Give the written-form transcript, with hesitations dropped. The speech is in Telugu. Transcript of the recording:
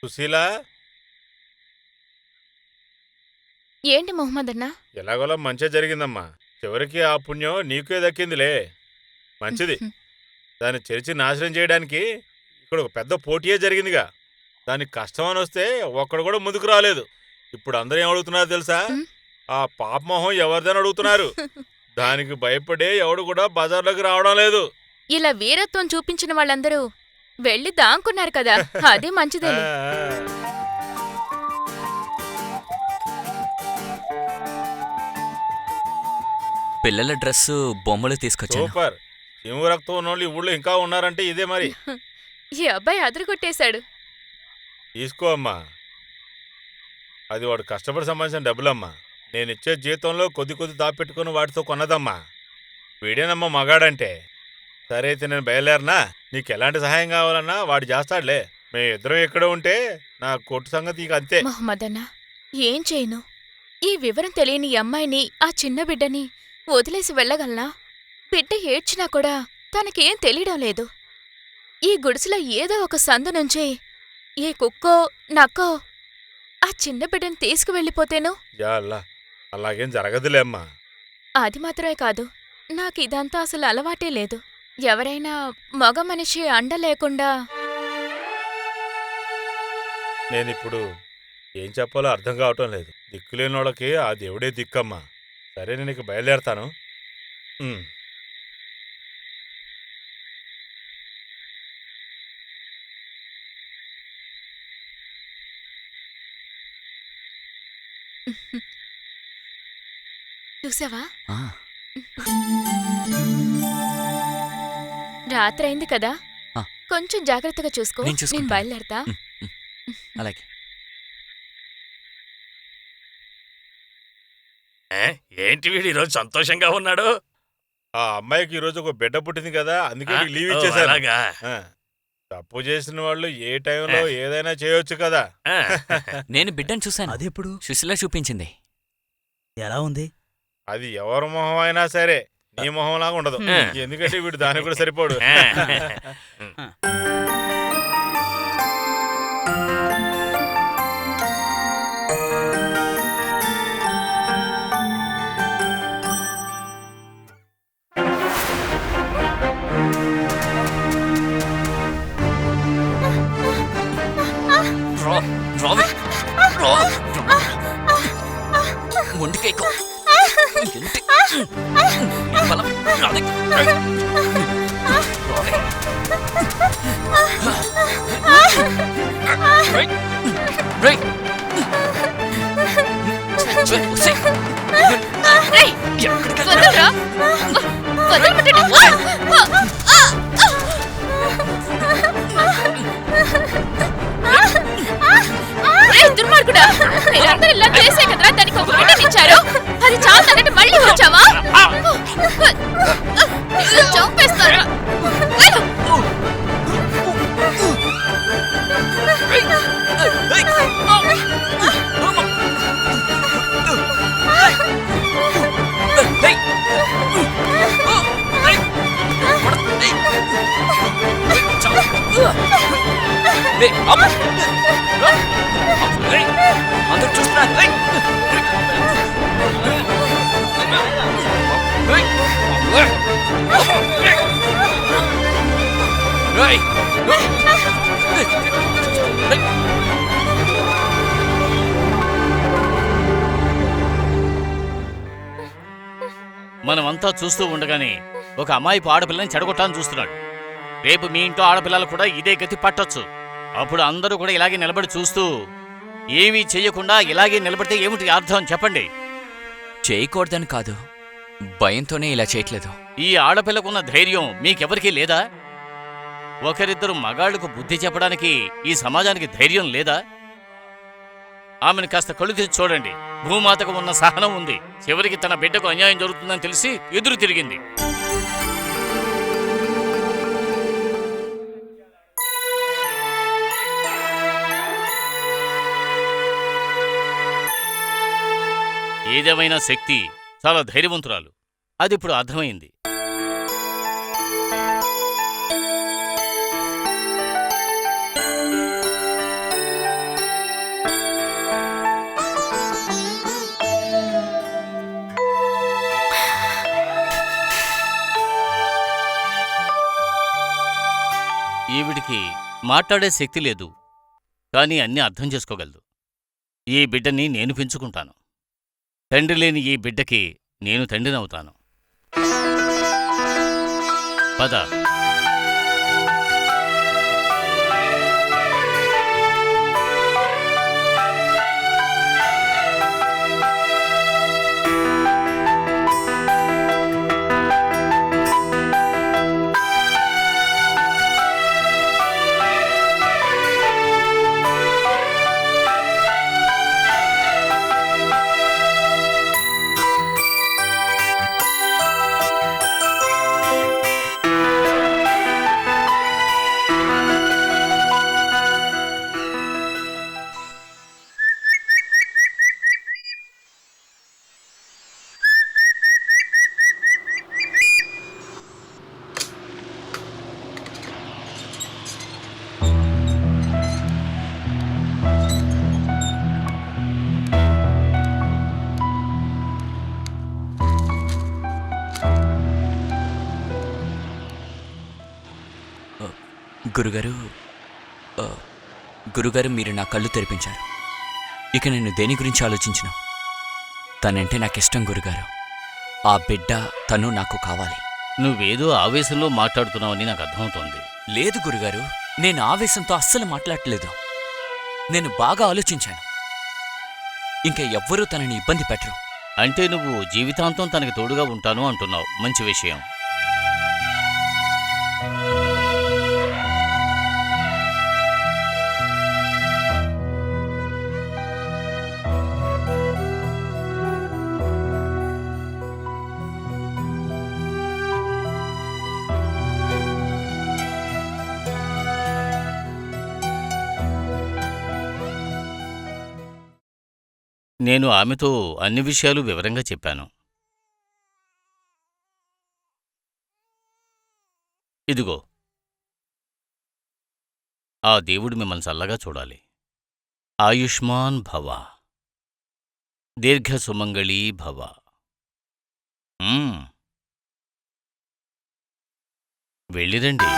సుశీల, ఏంటి మొహమ్మద్ అన్నా? ఎలాగోలా మంచిగా జరిగిందమ్మా. చివరికి ఆ పుణ్యం నీకే దక్కిందిలే. మంచిది. దాన్ని చెరిచి నాశనం చేయడానికి ఇక్కడ ఒక పెద్ద పోటీయే జరిగిందిగా. దానికి కష్టం అని వస్తే ఒక్కడు కూడా ముందుకు రాలేదు. ఇప్పుడు అందరూ ఏం అడుగుతున్నారు తెలుసా? ఆ పాపమోహం ఎవరిదని అడుగుతున్నారు. దానికి భయపడే ఎవడు కూడా బజార్లోకి రావడం లేదు. ఇలా వీరత్వం చూపించిన వాళ్ళందరూ వెళ్ళి దాంకున్నారు కదా, అదే మంచిదేలే. పిల్లల డ్రెస్సు బొమ్మలు తీసుకొచ్చాను. సూపర్. చీము రక్తం ఉన్నోళ్ళు ఈ ఊళ్ళో ఇంకా ఉన్నారంటే ఇదే మరి. ఈ అబ్బాయి అదరగొట్టేశాడు. తీసుకో అమ్మా. అది వాడు కష్టపడి సంపాదించిన డబ్బులమ్మా. నేనిచ్చే జీతంలో కొద్ది దాపెట్టుకుని వాటితో కొన్నదమ్మా. వీడేనమ్మా మగాడంటే. సరే అయితే నేను బయలుదేరనా? నీకెలాంటి సహాయం కావాలన్నా వాడు చేస్తాడులే. మేమిద్దరం ఎక్కడో ఉంటే నా కొట్టు సంగతి ఇక అంతే. మొహమ్మద్ అన్నా, ఏం చేయను? ఈ వివరం తెలియని ఈ అమ్మాయిని, ఆ చిన్న బిడ్డని వదిలేసి వెళ్ళగలనా? బిడ్డ ఏడ్చినా కూడా తనకేం తెలియడం లేదు. ఈ గుడిసెలో ఏదో ఒక సందు నుంచి ఏ కుక్కో నక్కో ఆ చిన్న బిడ్డని తీసుకువెళ్ళిపోతేను? యా అల్లా, అలాగేం జరగదులే అమ్మా. అది మాత్రమే కాదు, నాకిదంతా అసలు అలవాటే లేదు. ఎవరైనా మగ మనిషి అండ లేకుండా. నేనిప్పుడు ఏం చెప్పాలో అర్థం కావటం లేదు. దిక్కులేని వాళ్ళకి ఆ దేవుడే దిక్కమ్మా. సరే నేను ఇక బయలుదేరతాను. చూసావా, ఆ, రాత్రైంది కదా, ఆ. కొంచెం జాగ్రత్తగా చూసుకో. నేను చూసుకుంటాను. నేను బయలుదేరతా. అలాగే. ఏంటి వీడు ఈరోజు సంతోషంగా ఉన్నాడు? ఆ అమ్మాయికి ఈరోజు ఒక బిడ్డ పుట్టింది కదా, అందుకే లీవ్ ఇచ్చేసారు. అలాగా? తప్పు చేసిన వాళ్ళు ఏ టైంలో ఏదైనా చేయొచ్చు కదా. నేను బిడ్డను చూశాను. అదెప్పుడు? సుశీల చూపించింది. ఎలా ఉంది? అది ఎవరి మొహం అయినా సరే నీ మొహంలాగా ఉండదు. ఎందుకంటే వీడు దానికి కూడా సరిపోడు. ఒంటికేకో దుర్మార్గుడా, మీరందరూ ఇలా చేసే కదరా దానికి ఒక బిడ్డనిచ్చారు. అది చాలదన్నట్టు మళ్ళీ వచ్చావా? చంపేస్తారా? అందరూ చూస్తున్నారు. మనమంతా చూస్తూ ఉండగానే ఒక అమ్మాయిపు ఆడపిల్లని చెడగొట్టాలని చూస్తున్నాడు. రేపు మీ ఇంట్లో ఆడపిల్లలు కూడా ఇదే గతి పట్టొచ్చు. అప్పుడు అందరూ కూడా ఇలాగే నిలబడి చూస్తూ ఏమీ చెయ్యకుండా ఇలాగే నిలబడితే ఏమిటి అర్థం చెప్పండి? చేయకూడదని కాదు, భయంతోనే ఇలా చేయట్లేదు. ఈ ఆడపిల్లకున్న ధైర్యం మీకెవరికీ లేదా? ఒకరిద్దరు మగాళ్లకు బుద్ధి చెప్పడానికి ఈ సమాజానికి ధైర్యం లేదా? ఆమెను కాస్త కళ్ళు తెచ్చి చూడండి. భూమాతకు ఉన్న సహనం ఉంది. చివరికి తన బిడ్డకు అన్యాయం జరుగుతుందని తెలిసి ఎదురు తిరిగింది. ఏదేమైనా శక్తి చాలా ధైర్యవంతురాలు. అదిప్పుడు అర్థమైంది. తనకి మాట్లాడే శక్తి లేదు, కానీ అన్నీ అర్థం చేసుకోగలదు. ఈ బిడ్డని నేను పెంచుకుంటాను. తండ్రి లేని ఈ బిడ్డకి నేను తండ్రినవుతాను. పద. గురుగారు గురుగారు, మీరు నా కళ్ళు తెరిపించారు. ఇక నేను దేని గురించి ఆలోచించను. తనంటే నాకిష్టం గురుగారు. ఆ బిడ్డ తను నాకు కావాలి. నువ్వేదో ఆవేశంలో మాట్లాడుతున్నావని నాకు అర్థమవుతోంది. లేదు గురుగారు, నేను ఆవేశంతో అస్సలు మాట్లాడలేదు. నేను బాగా ఆలోచించాను. ఇంకా ఎవ్వరూ తనని ఇబ్బంది పెట్టరు. అంటే నువ్వు జీవితాంతం తనకి తోడుగా ఉంటాను అంటున్నావు. మంచి విషయం. నేను ఆమెతో అన్ని విషయాలు వివరంగా చెప్పాను. ఇదిగో, ఆ దేవుడు మిమ్మల్ని చల్లగా చూడాలి. ఆయుష్మాన్ భవ, దీర్ఘ సుమంగళీ భవ. వెళ్ళిరండి.